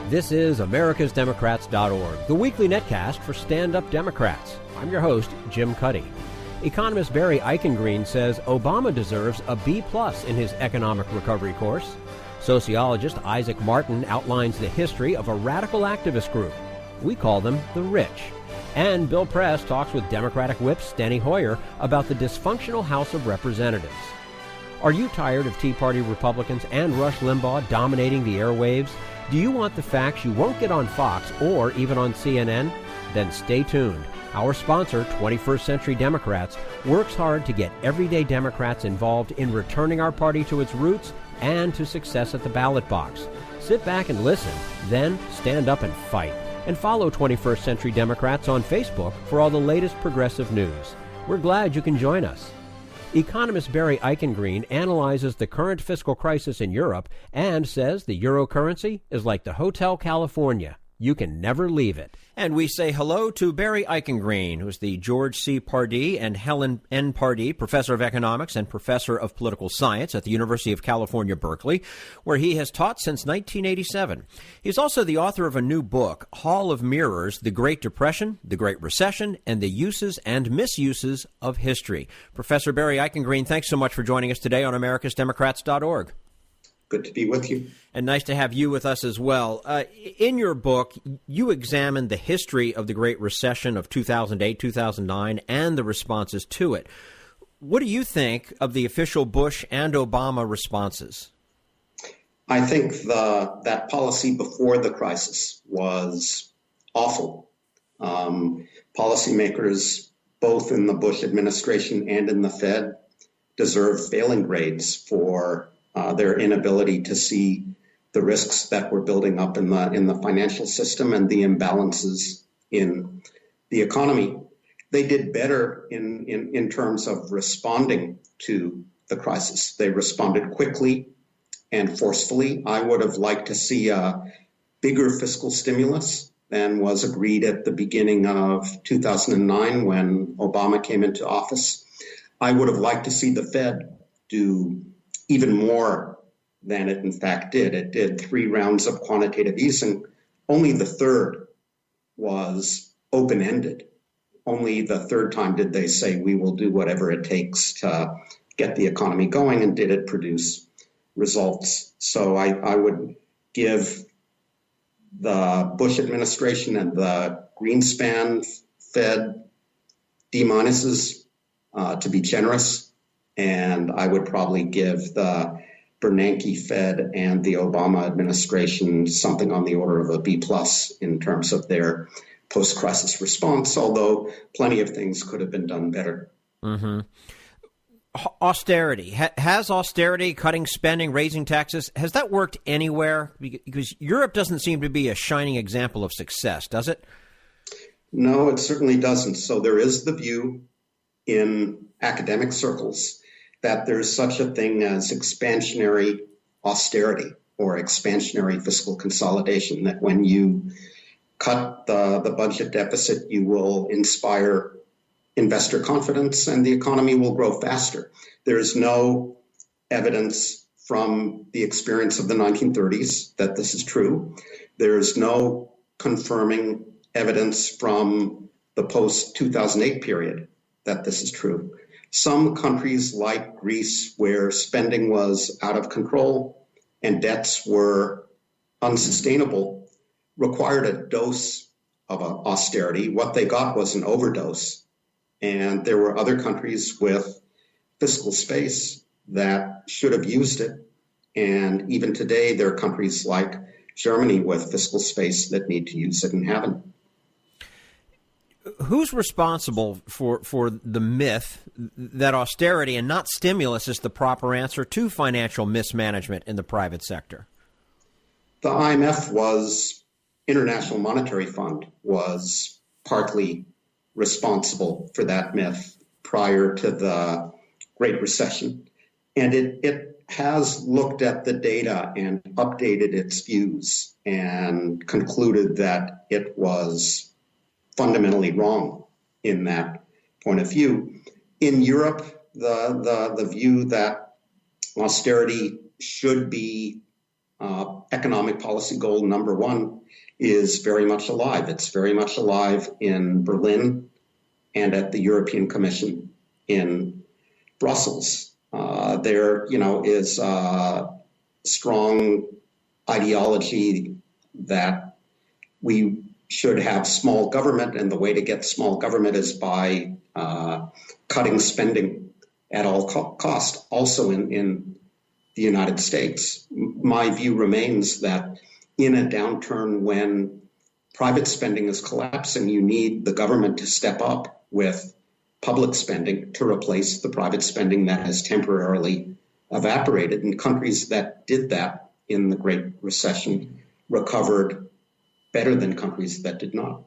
This is americasdemocrats.org, the weekly netcast for stand-up Democrats. I'm your host, Jim Cuddy. Economist Barry Eichengreen says Obama deserves a B+ in his economic recovery course. Sociologist Isaac Martin outlines the history of a radical activist group. We call them the rich. And Bill Press talks with Democratic Whip Steny Hoyer about the dysfunctional House of Representatives. Are you tired of Tea Party Republicans and Rush Limbaugh dominating the airwaves? Do you want the facts you won't get on Fox or even on CNN? Then stay tuned. Our sponsor, 21st Century Democrats, works hard to get everyday Democrats involved in returning our party to its roots and to success at the ballot box. Sit back and listen, then stand up and fight. And follow 21st Century Democrats on Facebook for all the latest progressive news. We're glad you can join us. Economist Barry Eichengreen analyzes the current fiscal crisis in Europe and says the euro currency is like the Hotel California. You can never leave it. And we say hello to Barry Eichengreen, who's the George C. Pardee and Helen N. Pardee Professor of Economics and Professor of Political Science at the University of California, Berkeley, where he has taught since 1987. He's also the author of a new book, Hall of Mirrors, The Great Depression, The Great Recession, and the Uses and Misuses of History. Professor Barry Eichengreen, thanks so much for joining us today on americasdemocrats.org. Good to be with you. And nice to have you with us as well. In your book, you examine the history of the Great Recession of 2008, 2009, and the responses to it. What do you think of the official Bush and Obama responses? I think that policy before the crisis was awful. Policymakers, both in the Bush administration and in the Fed, deserve failing grades for their inability to see the risks that were building up in the financial system and the imbalances in the economy. They did better in terms of responding to the crisis. They responded quickly and forcefully. I would have liked to see a bigger fiscal stimulus than was agreed at the beginning of 2009 when Obama came into office. I would have liked to see the Fed do even more than it in fact did. It did 3 rounds of quantitative easing. Only the third was open-ended. Only the third time did they say, we will do whatever it takes to get the economy going, and did it produce results. So I would give the Bush administration and the Greenspan Fed D-minuses to be generous. And I would probably give the Bernanke Fed and the Obama administration something on the order of a B+ in terms of their post-crisis response, although plenty of things could have been done better. Mm-hmm. Austerity. Has austerity, cutting spending, raising taxes, has that worked anywhere? Because Europe doesn't seem to be a shining example of success, does it? No, it certainly doesn't. So there is the view in academic circles that there's such a thing as expansionary austerity or expansionary fiscal consolidation, that when you cut the budget deficit, you will inspire investor confidence and the economy will grow faster. There is no evidence from the experience of the 1930s that this is true. There is no confirming evidence from the post-2008 period that this is true. Some countries like Greece, where spending was out of control and debts were unsustainable, required a dose of austerity. What they got was an overdose. And there were other countries with fiscal space that should have used it. And even today, there are countries like Germany with fiscal space that need to use it and haven't. Who's responsible for the myth that austerity and not stimulus is the proper answer to financial mismanagement in the private sector? The IMF International Monetary Fund was partly responsible for that myth prior to the Great Recession. And it has looked at the data and updated its views and concluded that it was fundamentally wrong in that point of view. In Europe, the view that austerity should be economic policy goal number one is very much alive. It's very much alive in Berlin and at the European Commission in Brussels. There, is a strong ideology that we should have small government, and the way to get small government is by cutting spending at all cost. Also in the United States, my view remains that in a downturn when private spending is collapsing, you need the government to step up with public spending to replace the private spending that has temporarily evaporated. And countries that did that in the Great Recession recovered better than countries that did not.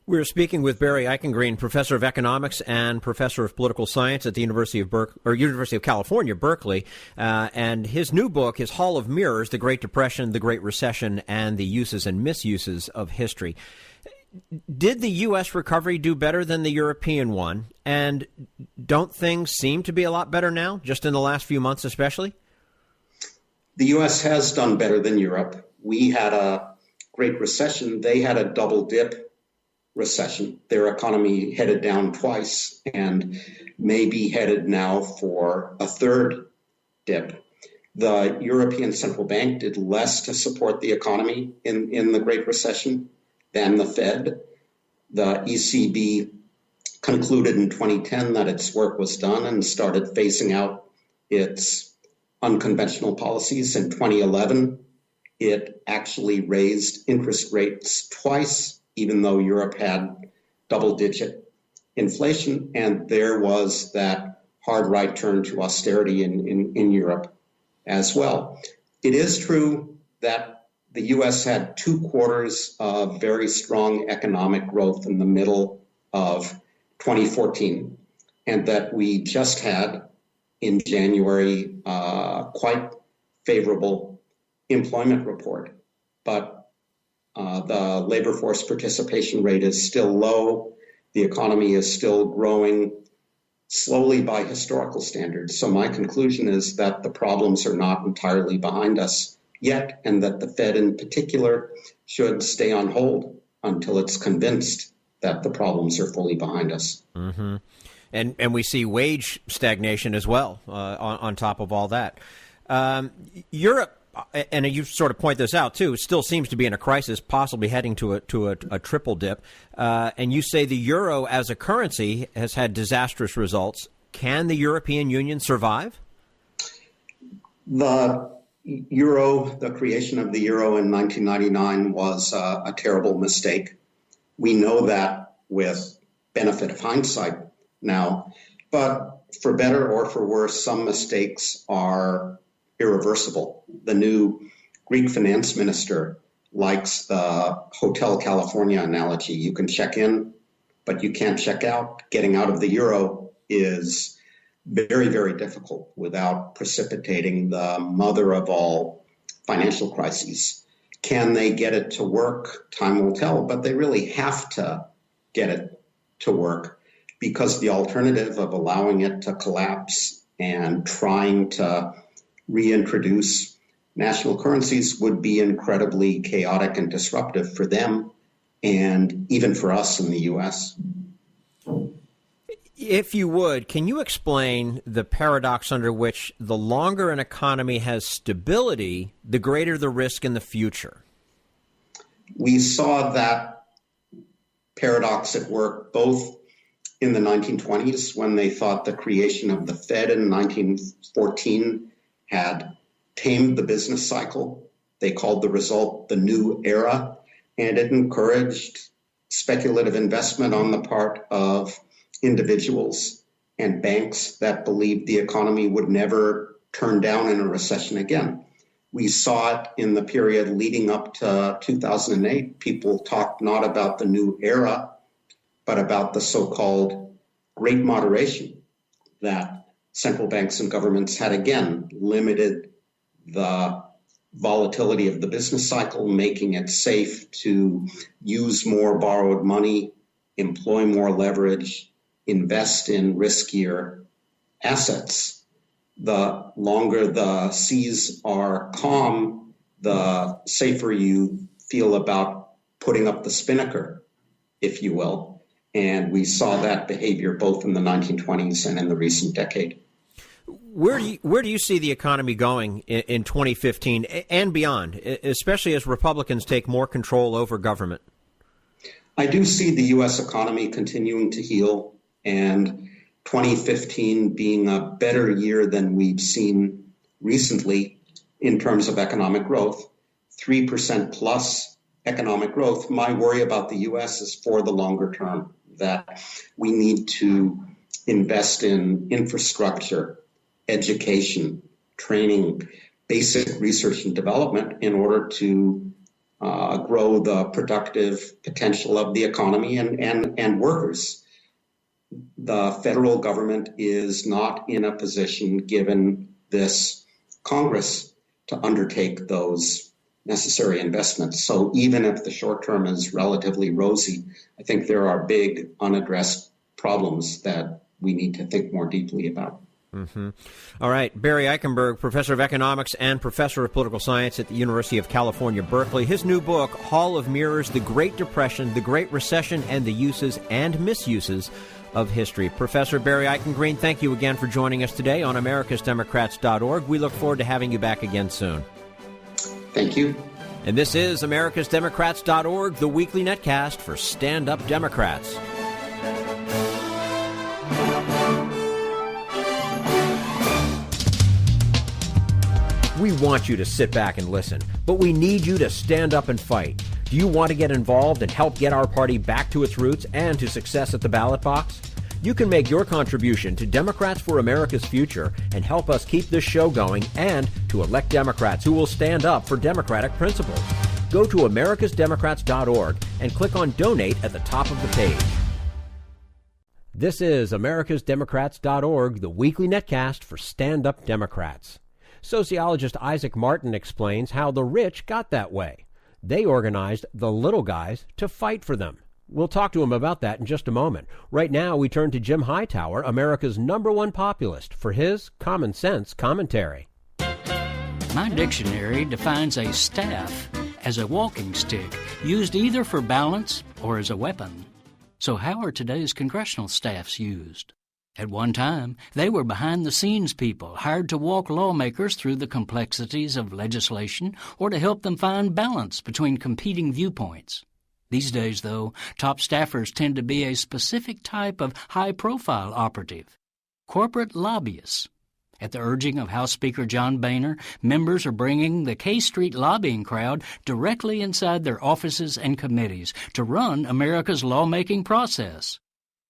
We're speaking with Barry Eichengreen, professor of economics and professor of political science at the University of California, Berkeley. And his new book is Hall of Mirrors, The Great Depression, the Great Recession, and the Uses and Misuses of History. Did the U.S. recovery do better than the European one? And don't things seem to be a lot better now, just in the last few months especially? The U.S. has done better than Europe. We had a Great Recession. They had a double dip recession. Their economy headed down twice and may be headed now for a third dip. The European Central Bank did less to support the economy in the Great Recession than the Fed. The ECB concluded in 2010 that its work was done and started phasing out its unconventional policies. In 2011, it actually raised interest rates twice, even though Europe had double-digit inflation, and there was that hard right turn to austerity in Europe as well. It is true that the U.S. had 2 quarters of very strong economic growth in the middle of 2014, and that we just had in January quite favorable employment report. But the labor force participation rate is still low. The economy is still growing slowly by historical standards. So my conclusion is that the problems are not entirely behind us yet, and that the Fed in particular should stay on hold until it's convinced that the problems are fully behind us. Mm-hmm. And we see wage stagnation as well on top of all that. Europe, and you sort of point this out too, still seems to be in a crisis, possibly heading to a triple dip. And you say the euro as a currency has had disastrous results. Can the European Union survive? The euro, the creation of the euro in 1999 was a terrible mistake. We know that with benefit of hindsight now, but for better or for worse, some mistakes are irreversible. The new Greek finance minister likes the Hotel California analogy. You can check in, but you can't check out. Getting out of the euro is very, very difficult without precipitating the mother of all financial crises. Can they get it to work? Time will tell, but they really have to get it to work, because the alternative of allowing it to collapse and trying to reintroduce national currencies would be incredibly chaotic and disruptive for them and even for us in the U.S. If you would, can you explain the paradox under which the longer an economy has stability, the greater the risk in the future? We saw that paradox at work both in the 1920s, when they thought the creation of the Fed in 1914 had tamed the business cycle. They called the result the new era, and it encouraged speculative investment on the part of individuals and banks that believed the economy would never turn down in a recession again. We saw it in the period leading up to 2008. People talked not about the new era, but about the so-called Great Moderation that central banks and governments had again limited the volatility of the business cycle, making it safe to use more borrowed money, employ more leverage, invest in riskier assets. The longer the seas are calm, the safer you feel about putting up the spinnaker, if you will. And we saw that behavior both in the 1920s and in the recent decade. Where do you see the economy going in 2015 and beyond, especially as Republicans take more control over government? I do see the U.S. economy continuing to heal, and 2015 being a better year than we've seen recently in terms of economic growth, 3% plus economic growth. My worry about the U.S. is for the longer term, that we need to invest in infrastructure, education, training, basic research and development in order to grow the productive potential of the economy and workers. The federal government is not in a position, given this Congress, to undertake those necessary investments. So even if the short term is relatively rosy, I think there are big unaddressed problems that we need to think more deeply about. Mm-hmm. All right. Barry Eichengreen, professor of economics and professor of political science at the University of California, Berkeley. His new book, Hall of Mirrors, The Great Depression, the Great Recession, and the Uses and Misuses of History. Professor Barry Eichengreen, thank you again for joining us today on americasdemocrats.org. We look forward to having you back again soon. Thank you. And this is americasdemocrats.org, the weekly netcast for stand-up Democrats. We want you to sit back and listen, but we need you to stand up and fight. Do you want to get involved and help get our party back to its roots and to success at the ballot box? You can make your contribution to Democrats for America's Future and help us keep this show going and to elect Democrats who will stand up for democratic principles. Go to americasdemocrats.org and click on Donate at the top of the page. This is americasdemocrats.org, the weekly netcast for stand-up Democrats. Sociologist Isaac Martin explains how the rich got that way. They organized the little guys to fight for them. We'll talk to him about that in just a moment. Right now, we turn to Jim Hightower, America's #1 populist, for his common sense commentary. My dictionary defines a staff as a walking stick used either for balance or as a weapon. So how are today's congressional staffs used? At one time, they were behind-the-scenes people hired to walk lawmakers through the complexities of legislation or to help them find balance between competing viewpoints. These days, though, top staffers tend to be a specific type of high-profile operative, corporate lobbyists. At the urging of House Speaker John Boehner, members are bringing the K Street lobbying crowd directly inside their offices and committees to run America's lawmaking process.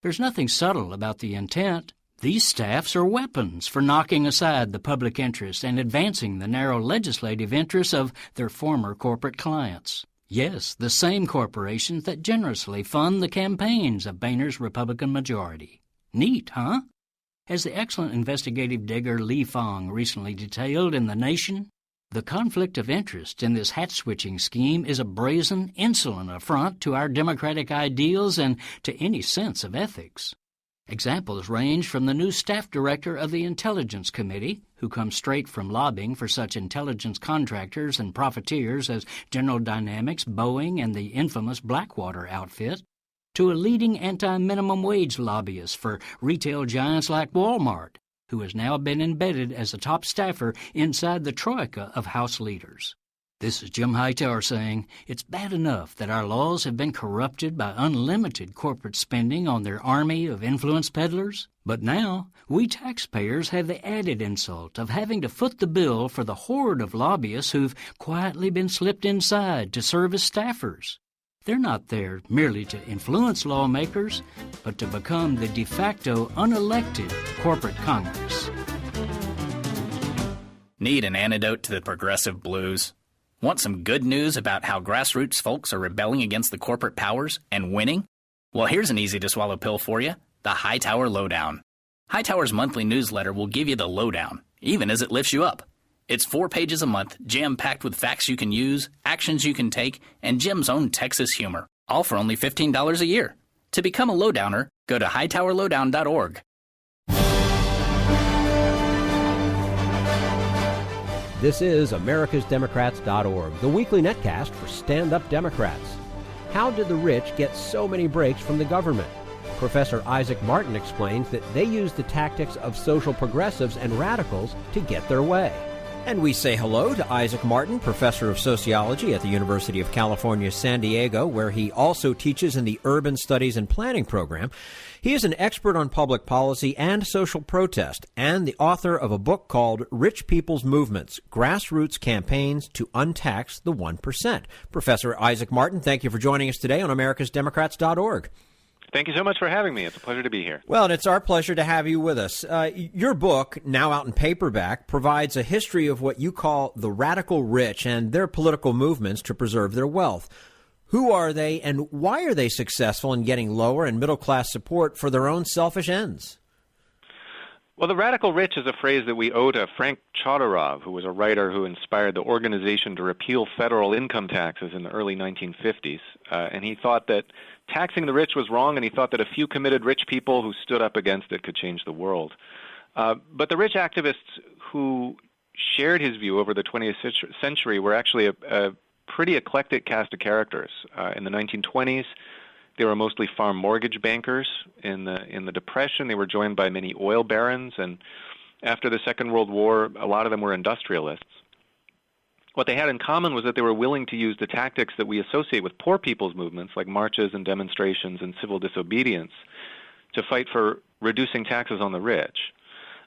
There's nothing subtle about the intent. These staffs are weapons for knocking aside the public interest and advancing the narrow legislative interests of their former corporate clients. Yes, the same corporations that generously fund the campaigns of Boehner's Republican majority. Neat, huh? As the excellent investigative digger Lee Fong recently detailed in The Nation, the conflict of interest in this hat-switching scheme is a brazen, insolent affront to our democratic ideals and to any sense of ethics. Examples range from the new staff director of the Intelligence Committee, who comes straight from lobbying for such intelligence contractors and profiteers as General Dynamics, Boeing, and the infamous Blackwater outfit, to a leading anti-minimum wage lobbyist for retail giants like Walmart, who has now been embedded as a top staffer inside the troika of House leaders. This is Jim Hightower saying, it's bad enough that our laws have been corrupted by unlimited corporate spending on their army of influence peddlers, but now we taxpayers have the added insult of having to foot the bill for the horde of lobbyists who've quietly been slipped inside to serve as staffers. They're not there merely to influence lawmakers, but to become the de facto unelected corporate Congress. Need an antidote to the progressive blues? Want some good news about how grassroots folks are rebelling against the corporate powers and winning? Well, here's an easy-to-swallow pill for you, the Hightower Lowdown. Hightower's monthly newsletter will give you the lowdown, even as it lifts you up. It's 4 pages a month, jam-packed with facts you can use, actions you can take, and Jim's own Texas humor, all for only $15 a year. To become a lowdowner, go to hightowerlowdown.org. This is americasdemocrats.org, the weekly netcast for stand-up Democrats. How did the rich get so many breaks from the government? Professor Isaac Martin explains that they use the tactics of social progressives and radicals to get their way. And we say hello to Isaac Martin, professor of sociology at the University of California, San Diego, where he also teaches in the Urban Studies and Planning program. He is an expert on public policy and social protest, and the author of a book called Rich People's Movements, Grassroots Campaigns to Untax the 1%. Professor Isaac Martin, thank you for joining us today on americasdemocrats.org. Thank you so much for having me. It's a pleasure to be here. Well, and it's our pleasure to have you with us. Your book, now out in paperback, provides a history of what you call the radical rich and their political movements to preserve their wealth. Who are they, and why are they successful in getting lower and middle-class support for their own selfish ends? Well, the radical rich is a phrase that we owe to Frank Chodorov, who was a writer who inspired the Organization to Repeal Federal Income Taxes in the early 1950s. And he thought that taxing the rich was wrong, and he thought that a few committed rich people who stood up against it could change the world. But the rich activists who shared his view over the 20th century were actually a pretty eclectic cast of characters. In the 1920s, they were mostly farm mortgage bankers. In the Depression, they were joined by many oil barons, and after the Second World War, a lot of them were industrialists. What they had in common was that they were willing to use the tactics that we associate with poor people's movements, like marches and demonstrations and civil disobedience, to fight for reducing taxes on the rich.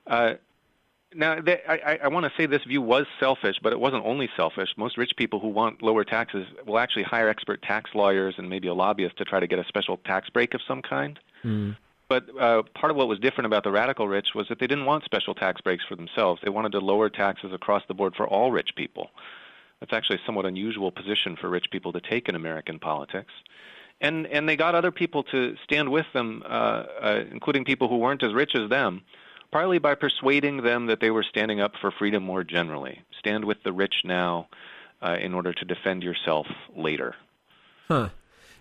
Now, I want to say this view was selfish, but it wasn't only selfish. Most rich people who want lower taxes will actually hire expert tax lawyers and maybe a lobbyist to try to get a special tax break of some kind. But part of what was different about the radical rich was that they didn't want special tax breaks for themselves. They wanted to lower taxes across the board for all rich people. That's actually a somewhat unusual position for rich people to take in American politics. And they got other people to stand with them, including people who weren't as rich as them, partly by persuading them that they were standing up for freedom more generally. Stand with the rich now in order to defend yourself later. Huh.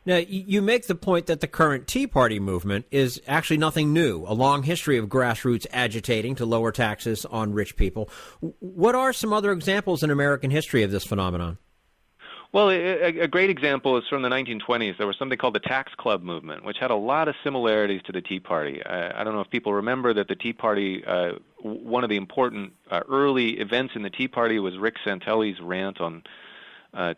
Now, you make the point that the current Tea Party movement is actually nothing new, a long history of grassroots agitating to lower taxes on rich people. What are some other examples in American history of this phenomenon? Well, a great example is from the 1920s. There was something called the Tax Club movement, which had a lot of similarities to the Tea Party. I don't know if people remember that the Tea Party, one of the important early events in the Tea Party was Rick Santelli's rant on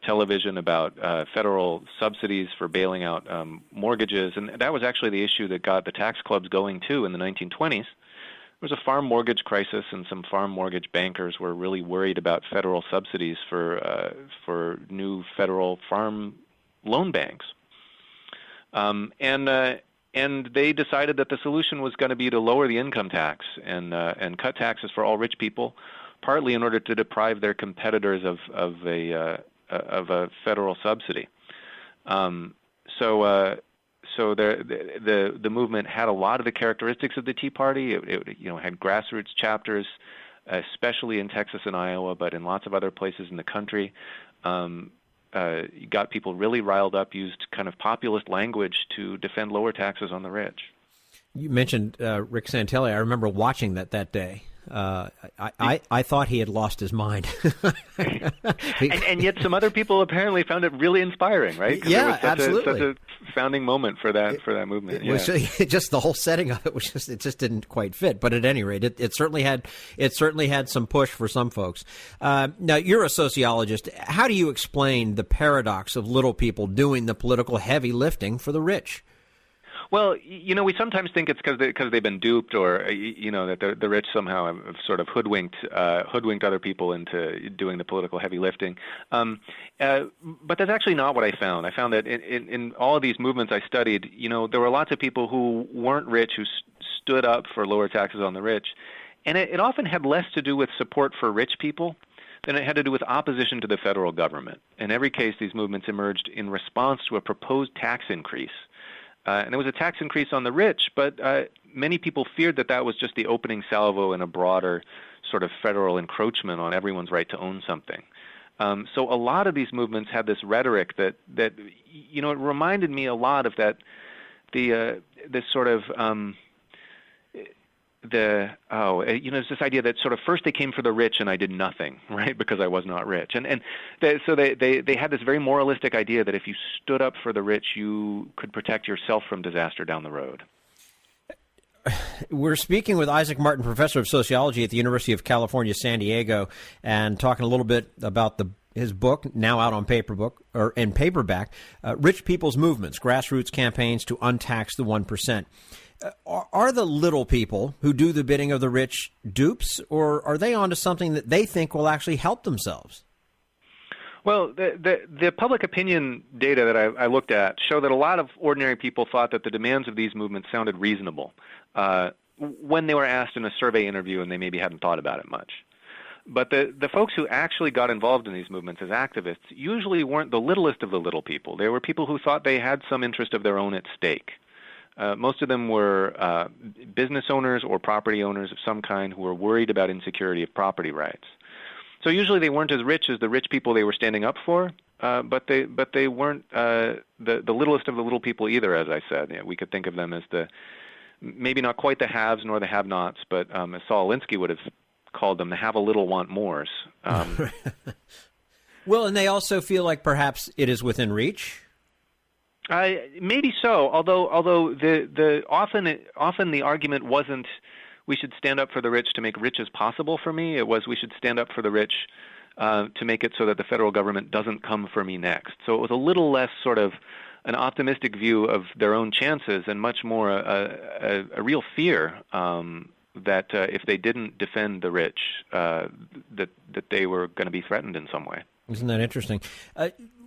television about federal subsidies for bailing out mortgages, and that was actually the issue that got the tax clubs going too in the 1920s. There was a farm mortgage crisis, and some farm mortgage bankers were really worried about federal subsidies for new federal farm loan banks, and they decided that the solution was going to be to lower the income tax and cut taxes for all rich people, partly in order to deprive their competitors of a federal subsidy. So the movement had a lot of the characteristics of the Tea Party. It had grassroots chapters, especially in Texas and Iowa, but in lots of other places in the country. Got people really riled up, used kind of populist language to defend lower taxes on the rich. You mentioned Rick Santelli. I remember watching that day. I thought he had lost his mind. and yet some other people apparently found it really inspiring, right? Yeah, it was absolutely. Such a founding moment for that movement. It was just the whole setting of it was it just didn't quite fit. But at any rate, it certainly had some push for some folks. Now, you're a sociologist. How do you explain the paradox of little people doing the political heavy lifting for the rich? Well, we sometimes think it's because they've been duped, or that the rich somehow have sort of hoodwinked other people into doing the political heavy lifting. But that's actually not what I found. I found that in all of these movements I studied, there were lots of people who weren't rich who stood up for lower taxes on the rich, and it often had less to do with support for rich people than it had to do with opposition to the federal government. In every case, these movements emerged in response to a proposed tax increase. And there was a tax increase on the rich, but many people feared that was just the opening salvo in a broader sort of federal encroachment on everyone's right to own something. So a lot of these movements had this rhetoric that it reminded me a lot of this sort of it's this idea that sort of first they came for the rich and I did nothing, right, because I was not rich. So they had this very moralistic idea that if you stood up for the rich, you could protect yourself from disaster down the road. We're speaking with Isaac Martin, professor of sociology at the University of California, San Diego, and talking a little bit about his book, now out on paperback, Rich People's Movements, Grassroots Campaigns to Untax the 1%. Are the little people who do the bidding of the rich dupes, or are they onto something that they think will actually help themselves? Well, the public opinion data that I looked at show that a lot of ordinary people thought that the demands of these movements sounded reasonable when they were asked in a survey interview and they maybe hadn't thought about it much. But the folks who actually got involved in these movements as activists usually weren't the littlest of the little people. They were people who thought they had some interest of their own at stake. Most of them were business owners or property owners of some kind who were worried about insecurity of property rights. So usually they weren't as rich as the rich people they were standing up for, but they weren't the littlest of the little people either, as I said. We could think of them as maybe not quite the haves nor the have-nots, but as Saul Alinsky would have called them, the have-a-little want-mores. Well, and they also feel like perhaps it is within reach? Maybe so. Although the often the argument wasn't we should stand up for the rich to make rich as possible for me. It was we should stand up for the rich to make it so that the federal government doesn't come for me next. So it was a little less sort of an optimistic view of their own chances and much more a real fear that if they didn't defend the rich, that they were going to be threatened in some way. Isn't that interesting?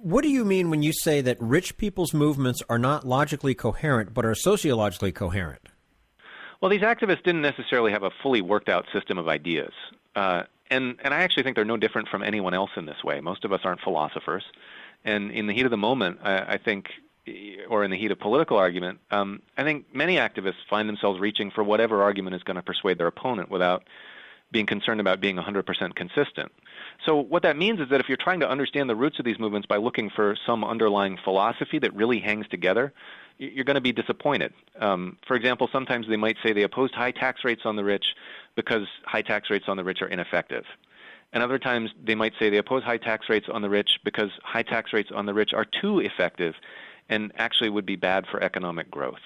What do you mean when you say that rich people's movements are not logically coherent but are sociologically coherent? Well, these activists didn't necessarily have a fully worked out system of ideas. And I actually think they're no different from anyone else in this way. Most of us aren't philosophers. And in the heat of the moment, I think, or in the heat of political argument, I think many activists find themselves reaching for whatever argument is going to persuade their opponent without being concerned about being 100% consistent. So what that means is that if you're trying to understand the roots of these movements by looking for some underlying philosophy that really hangs together, you're going to be disappointed. For example, sometimes they might say they opposed high tax rates on the rich because high tax rates on the rich are ineffective. And other times they might say they oppose high tax rates on the rich because high tax rates on the rich are too effective and actually would be bad for economic growth.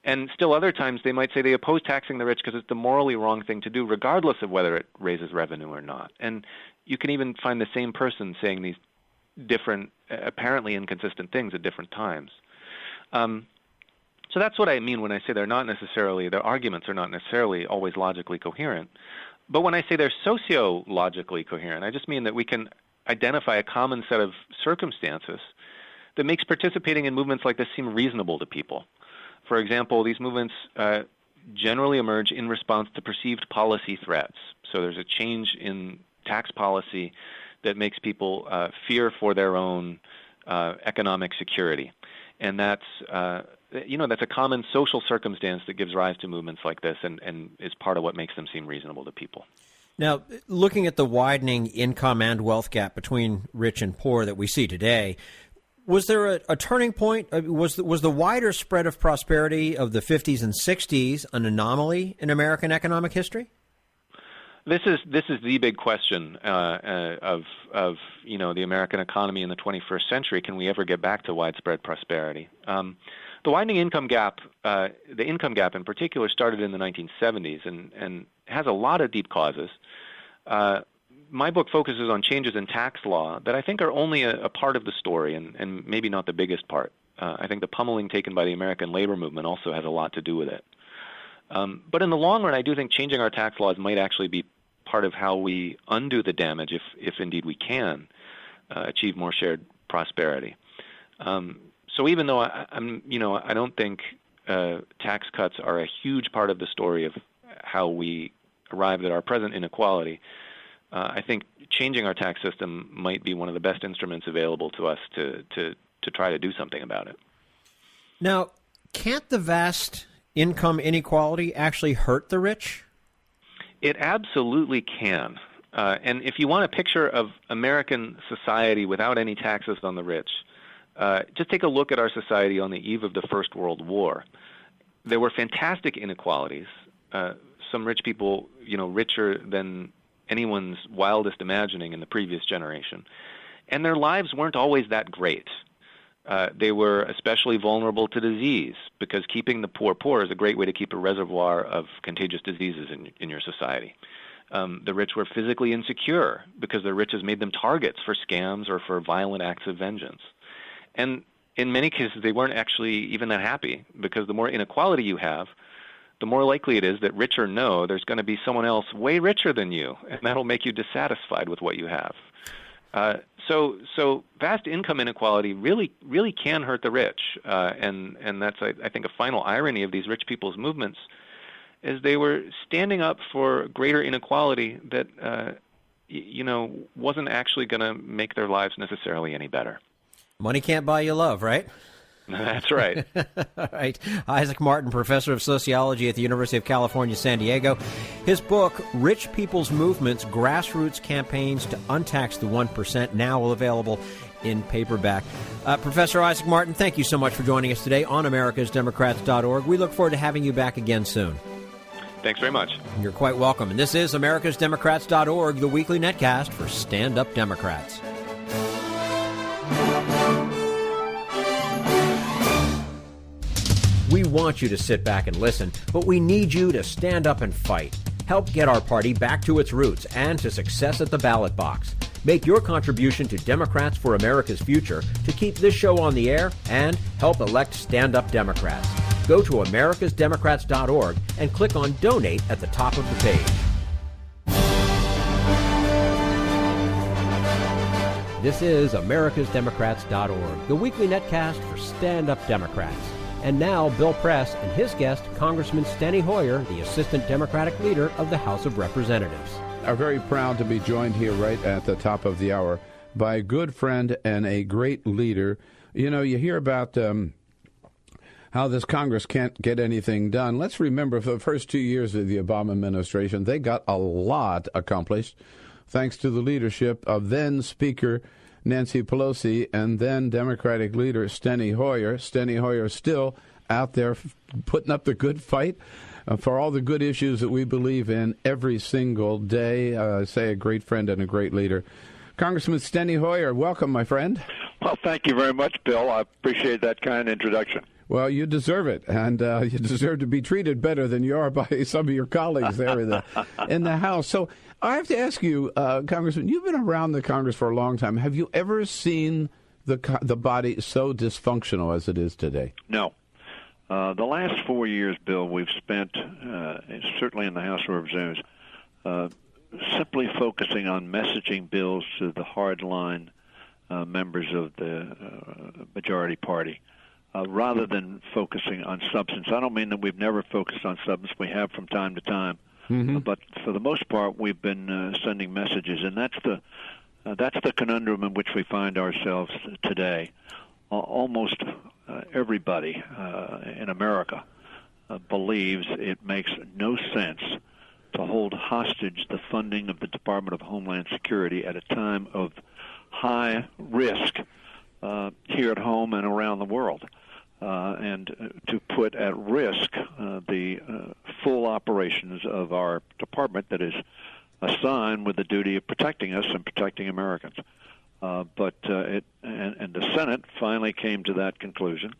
And still other times they might say they oppose taxing the rich because it's the morally wrong thing to do, regardless of whether it raises revenue or not. And you can even find the same person saying these different, apparently inconsistent things at different times. So that's what I mean when I say their arguments are not necessarily always logically coherent. But when I say they're sociologically coherent, I just mean that we can identify a common set of circumstances that makes participating in movements like this seem reasonable to people. For example, these movements generally emerge in response to perceived policy threats. So there's a change in tax policy that makes people fear for their own economic security. And that's a common social circumstance that gives rise to movements like this and is part of what makes them seem reasonable to people. Now, looking at the widening income and wealth gap between rich and poor that we see today, was there a turning point? Was the wider spread of prosperity of the 50s and 60s an anomaly in American economic history? This is the big question of the American economy in the 21st century. Can we ever get back to widespread prosperity? The widening income gap, the income gap in particular, started in the 1970s and has a lot of deep causes. My book focuses on changes in tax law that I think are only a part of the story and maybe not the biggest part. I think the pummeling taken by the American labor movement also has a lot to do with it. But in the long run, I do think changing our tax laws might actually be part of how we undo the damage, if indeed we can achieve more shared prosperity. So even though I don't think tax cuts are a huge part of the story of how we arrived at our present inequality, I think changing our tax system might be one of the best instruments available to us to try to do something about it. Now, can't the vast income inequality actually hurt the rich? It absolutely can. And if you want a picture of American society without any taxes on the rich, just take a look at our society on the eve of the First World War. There were fantastic inequalities, some rich people, richer than anyone's wildest imagining in the previous generation. And their lives weren't always that great. They were especially vulnerable to disease, because keeping the poor is a great way to keep a reservoir of contagious diseases in your society. The rich were physically insecure because their riches made them targets for scams or for violent acts of vengeance. And in many cases, they weren't actually even that happy, because the more inequality you have, the more likely it is that, rich or no, there's going to be someone else way richer than you, and that'll make you dissatisfied with what you have. So vast income inequality really can hurt the rich, and that's, I think, a final irony of these rich people's movements, is they were standing up for greater inequality that wasn't actually going to make their lives necessarily any better. Money can't buy you love, right? That's right. All right. Isaac Martin, professor of sociology at the University of California, San Diego. His book, Rich People's Movements, Grassroots Campaigns to Untax the 1%, now available in paperback. Professor Isaac Martin, thank you so much for joining us today on americasdemocrats.org. We look forward to having you back again soon. Thanks very much. You're quite welcome. And this is americasdemocrats.org, the weekly netcast for Stand Up Democrats. We want you to sit back and listen, but we need you to stand up and fight. Help get our party back to its roots and to success at the ballot box. Make your contribution to Democrats for America's Future to keep this show on the air and help elect stand-up Democrats. Go to americasdemocrats.org and click on Donate at the top of the page. This is americasdemocrats.org, the weekly netcast for stand-up Democrats. And now, Bill Press and his guest, Congressman Steny Hoyer, the Assistant Democratic Leader of the House of Representatives. I'm very proud to be joined here right at the top of the hour by a good friend and a great leader. You hear about how this Congress can't get anything done. Let's remember, for the first 2 years of the Obama administration, they got a lot accomplished, thanks to the leadership of then Speaker Nancy Pelosi and then Democratic leader Steny Hoyer. Steny Hoyer still out there putting up the good fight for all the good issues that we believe in every single day. Say a great friend and a great leader. Congressman Steny Hoyer, welcome, my friend. Well, thank you very much, Bill. I appreciate that kind introduction. Well, you deserve it, and you deserve to be treated better than you are by some of your colleagues there in the House. So I have to ask you, Congressman, you've been around the Congress for a long time. Have you ever seen the body so dysfunctional as it is today? No. The last 4 years, Bill, we've spent, certainly in the House of Representatives, simply focusing on messaging bills to the hardline members of the majority party, rather than focusing on substance. I don't mean that we've never focused on substance. We have from time to time. Mm-hmm. But for the most part, we've been sending messages, and that's the conundrum in which we find ourselves today. Almost everybody in America believes it makes no sense to hold hostage the funding of the Department of Homeland Security at a time of high risk here at home and around the world. And to put at risk the full operations of our department that is assigned with the duty of protecting us and protecting Americans. But the Senate finally came to that conclusion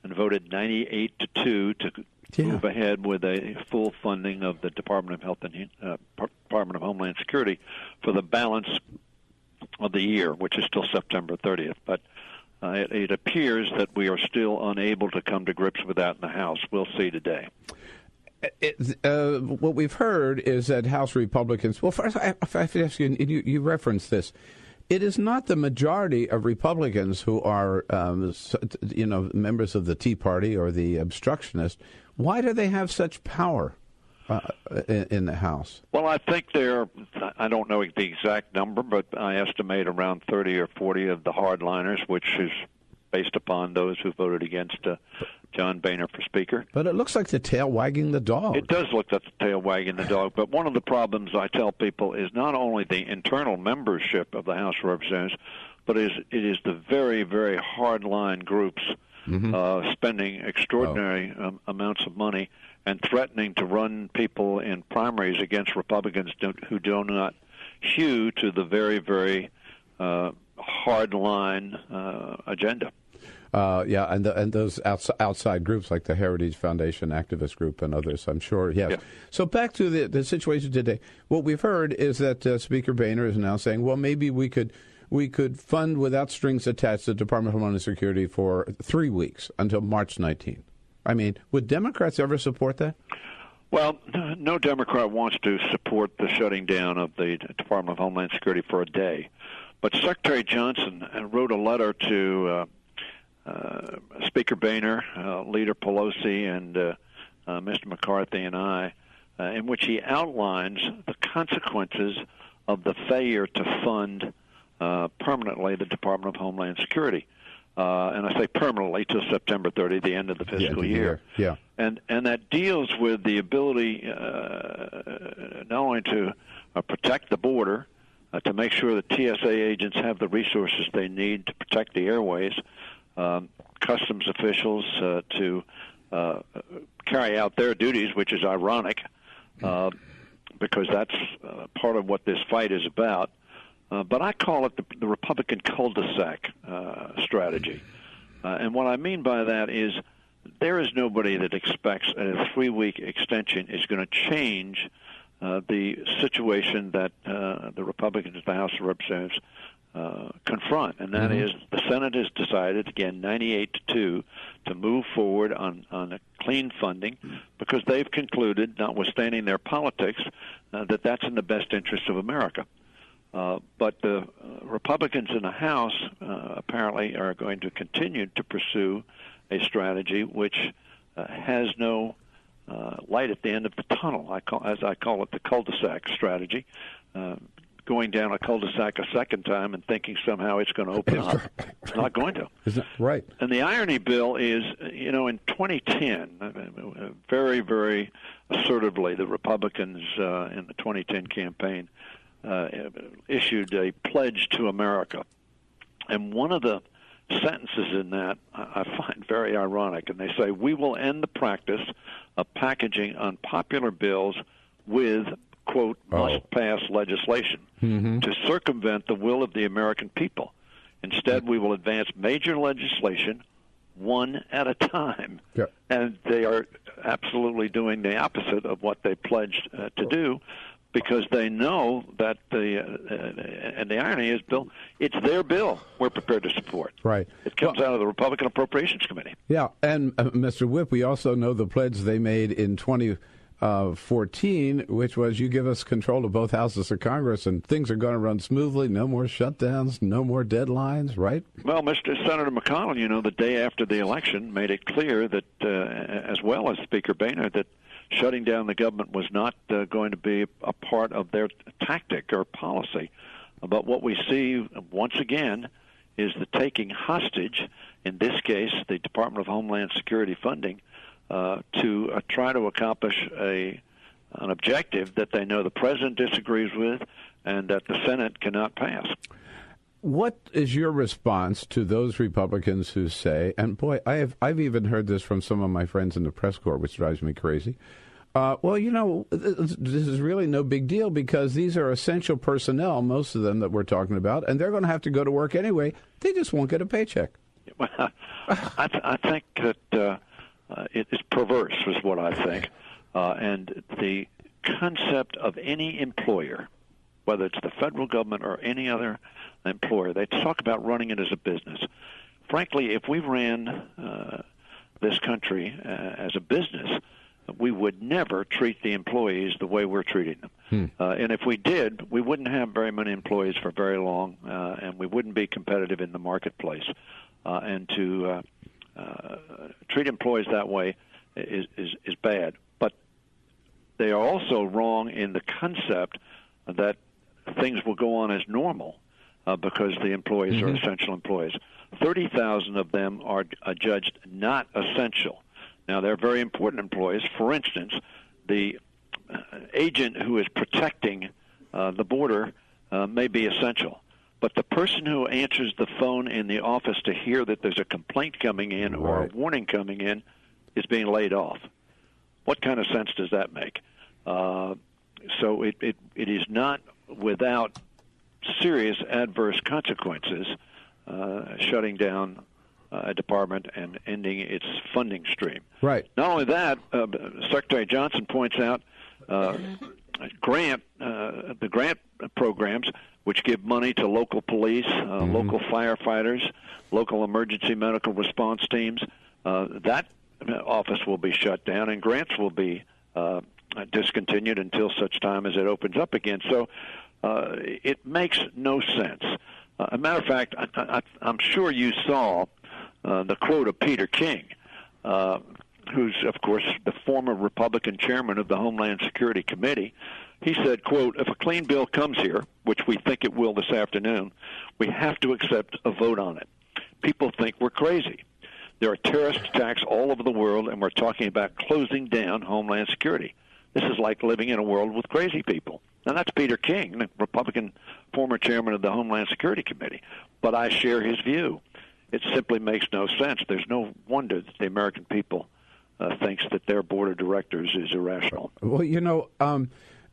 and voted 98-2 to move ahead with a full funding of the Department of Health and Department of Homeland Security for the balance of the year, which is till September 30th. But it appears that we are still unable to come to grips with that in the House. We'll see today. What we've heard is that House Republicans, well, first, I have to ask you, you referenced this. It is not the majority of Republicans who are, members of the Tea Party or the obstructionists. Why do they have such power in the House? Well, I think I don't know the exact number, but I estimate around 30 or 40 of the hardliners, which is based upon those who voted against John Boehner for Speaker. But it looks like the tail wagging the dog. It does look like the tail wagging the dog. But one of the problems I tell people is not only the internal membership of the House of Representatives, but it is the very, very hardline groups spending extraordinary amounts of money and threatening to run people in primaries against Republicans who do not hew to the very, very hard-line agenda. And those outside groups like the Heritage Foundation Activist Group and others, I'm sure, yes. Yeah. So back to the situation today. What we've heard is that Speaker Boehner is now saying, well, maybe we could fund without strings attached the Department of Homeland Security for 3 weeks until March 19th. I mean, would Democrats ever support that? Well, no Democrat wants to support the shutting down of the Department of Homeland Security for a day. But Secretary Johnson wrote a letter to Speaker Boehner, Leader Pelosi, and Mr. McCarthy and I, in which he outlines the consequences of the failure to fund permanently the Department of Homeland Security. And I say permanently till September 30, the end of the fiscal year. Yeah. And that deals with the ability not only to protect the border, to make sure that TSA agents have the resources they need to protect the airways, customs officials to carry out their duties, which is ironic, because that's part of what this fight is about. But I call it the Republican cul-de-sac strategy. And what I mean by that is there is nobody that expects a 3-week extension is going to change the situation that the Republicans of the House of Representatives confront, and that is the Senate has decided, again, 98-2, to move forward on a clean funding because they've concluded, notwithstanding their politics, that that's in the best interest of America. But the Republicans in the House apparently are going to continue to pursue a strategy which has no light at the end of the tunnel, as I call it, the cul-de-sac strategy, going down a cul-de-sac a second time and thinking somehow it's going to open up. It's not going to. Is that right? And the irony, Bill, is, in 2010, very, very assertively, the Republicans in the 2010 campaign issued a pledge to America. And one of the sentences in that I find very ironic, and they say, we will end the practice of packaging unpopular bills with, quote, must-pass legislation to circumvent the will of the American people. Instead, we will advance major legislation one at a time. Yeah. And they are absolutely doing the opposite of what they pledged to do, because they know that and the irony is, Bill, it's their bill we're prepared to support. Right. It comes out of the Republican Appropriations Committee. Yeah, and Mr. Whip, we also know the pledge they made in 2014, which was you give us control of both houses of Congress and things are going to run smoothly, no more shutdowns, no more deadlines, right? Well, Senator McConnell, the day after the election made it clear that, as well as Speaker Boehner, that shutting down the government was not going to be a part of their tactic or policy. But what we see, once again, is the taking hostage, in this case, the Department of Homeland Security funding, to try to accomplish an objective that they know the president disagrees with and that the Senate cannot pass. What is your response to those Republicans who say, and boy, I've even heard this from some of my friends in the press corps, which drives me crazy. This is really no big deal because these are essential personnel, most of them that we're talking about, and they're going to have to go to work anyway. They just won't get a paycheck. Well, I think that it is perverse, is what I think. And the concept of any employer, whether it's the federal government or any other employer, they talk about running it as a business. Frankly, if we ran this country as a business, we would never treat the employees the way we're treating them. And if we did, we wouldn't have very many employees for very long, and we wouldn't be competitive in the marketplace. And to treat employees that way is bad. But they are also wrong in the concept that things will go on as normal because the employees are essential employees. 30,000 of them are judged not essential. Now, they're very important employees. For instance, the agent who is protecting the border may be essential, But the person who answers the phone in the office to hear that there's a complaint coming in or a warning coming in is being laid off. What kind of sense does that make? So it is not without serious adverse consequences shutting down a department and ending its funding stream. Right. Not only that, Secretary Johnson points out the grant programs, which give money to local police, local firefighters, local emergency medical response teams. That office will be shut down, and grants will be discontinued until such time as it opens up again. So it makes no sense. As a matter of fact, I'm sure you saw the quote of Peter King, who's, of course, the former Republican chairman of the Homeland Security Committee. He said, quote, "If a clean bill comes here, which we think it will this afternoon, we have to accept a vote on it. People think we're crazy. There are terrorist attacks all over the world, and we're talking about closing down Homeland Security. This is like living in a world with crazy people." Now, that's Peter King, the Republican former chairman of the Homeland Security Committee. But I share his view. It simply makes no sense. There's no wonder that the American people thinks that their board of directors is irrational. Well, you know,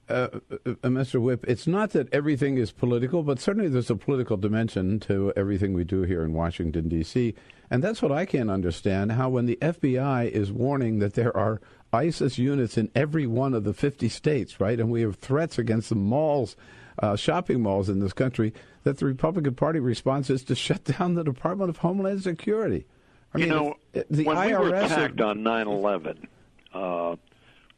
Mr. Whip, it's not that everything is political, but certainly there's a political dimension to everything we do here in Washington, D.C., and that's what I can't understand, how when the FBI is warning that there are ISIS units in every one of the 50 states, right, and we have threats against the malls, shopping malls in this country, that the Republican Party response is to shut down the Department of Homeland Security. I mean, the when IRS we were attacked on 9/11,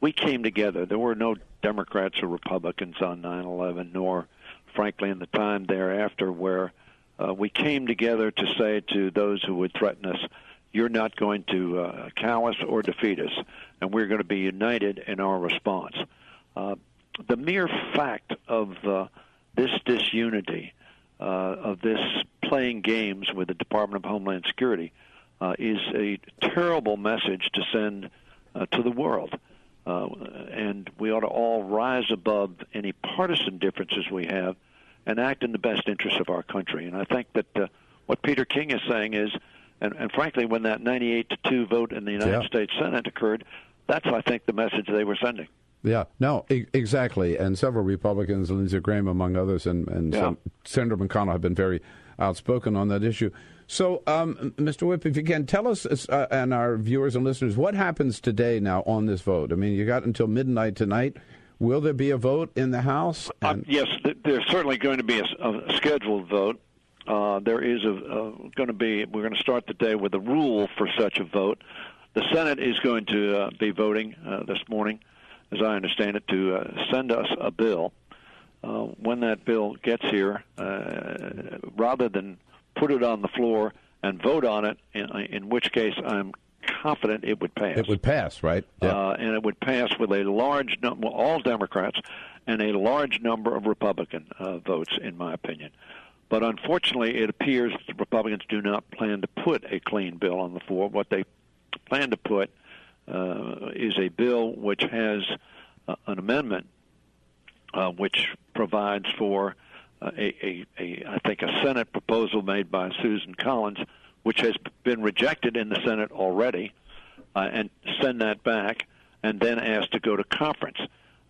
we came together. There were no Democrats or Republicans on 9/11, nor, frankly, in the time thereafter, where we came together to say to those who would threaten us, you're not going to cow us or defeat us, and we're going to be united in our response. The mere fact of this disunity, of this playing games with the Department of Homeland Security, is a terrible message to send to the world. And we ought to all rise above any partisan differences we have and act in the best interests of our country. And I think that what Peter King is saying is, and frankly, when that 98-2 vote in the United States Senate occurred, that's, I think, the message they were sending. Yeah, no, exactly. And several Republicans, Lindsey Graham among others, and Senator McConnell have been very outspoken on that issue. So, Mr. Whip, if you can, tell us and our viewers and listeners, what happens today now on this vote? I mean, you got until midnight tonight. Will there be a vote in the House? Yes, there's certainly going to be a scheduled vote. There is going to be, we're going to start the day with a rule for such a vote. The Senate is going to be voting this morning, as I understand it, to send us a bill. When that bill gets here, rather than put it on the floor and vote on it, in which case I'm confident it would pass. It would pass, right? Yeah. And it would pass with a large number, all Democrats, and a large number of Republican votes, in my opinion. But unfortunately, it appears that the Republicans do not plan to put a clean bill on the floor. What they plan to put is a bill which has an amendment which provides for I think a Senate proposal made by Susan Collins, which has been rejected in the Senate already, and send that back, and then asked to go to conference.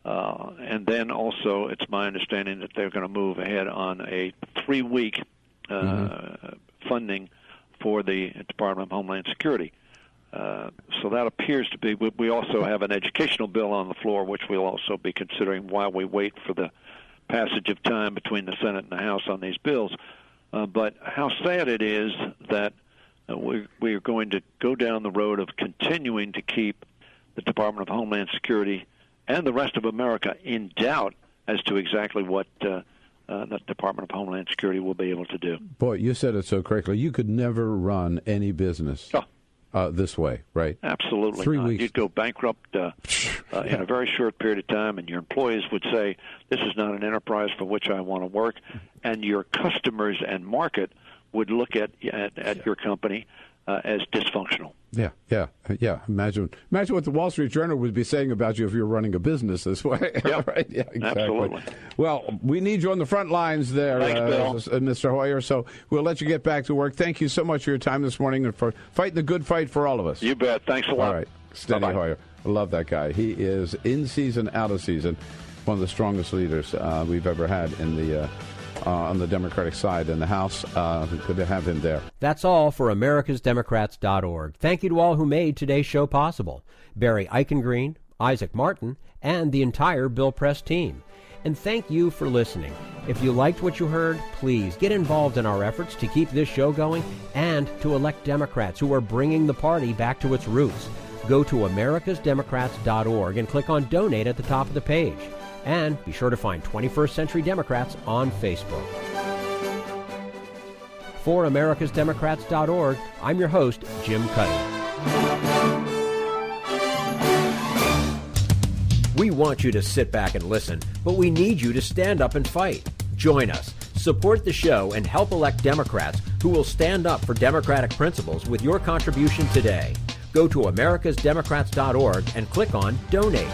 And then also, it's my understanding that they're going to move ahead on a 3-week funding for the Department of Homeland Security. So that appears to be. We also have an educational bill on the floor, which we'll also be considering while we wait for the passage of time between the Senate and the House on these bills. But how sad it is that we are going to go down the road of continuing to keep the Department of Homeland Security and the rest of America in doubt as to exactly what the Department of Homeland Security will be able to do. Boy, you said it so correctly. You could never run any business this way, right? Absolutely 3 not. weeks. You'd go bankrupt in a very short period of time, and your employees would say, this is not an enterprise for which I want to work, and your customers and market would look at your company as dysfunctional. Yeah. Imagine what the Wall Street Journal would be saying about you if you're running a business this way. Yep. Right? Yeah, exactly. Absolutely. Well, we need you on the front lines there, Thanks, Bill. Mr. Hoyer, so we'll let you get back to work. Thank you so much for your time this morning and for fighting the good fight for all of us. You bet. Thanks a lot. All right. Steny Hoyer. I love that guy. He is in season, out of season, one of the strongest leaders we've ever had in the on the Democratic side in the House. Good to have him there. That's all for americasdemocrats.org. Thank you to all who made today's show possible. Barry Eichengreen, Isaac Martin, and the entire Bill Press team. And thank you for listening. If you liked what you heard, please get involved in our efforts to keep this show going and to elect Democrats who are bringing the party back to its roots. Go to americasdemocrats.org and click on Donate at the top of the page. And be sure to find 21st Century Democrats on Facebook. For americasdemocrats.org, I'm your host, Jim Cuddy. We want you to sit back and listen, but we need you to stand up and fight. Join us, support the show, and help elect Democrats who will stand up for democratic principles with your contribution today. Go to americasdemocrats.org and click on Donate.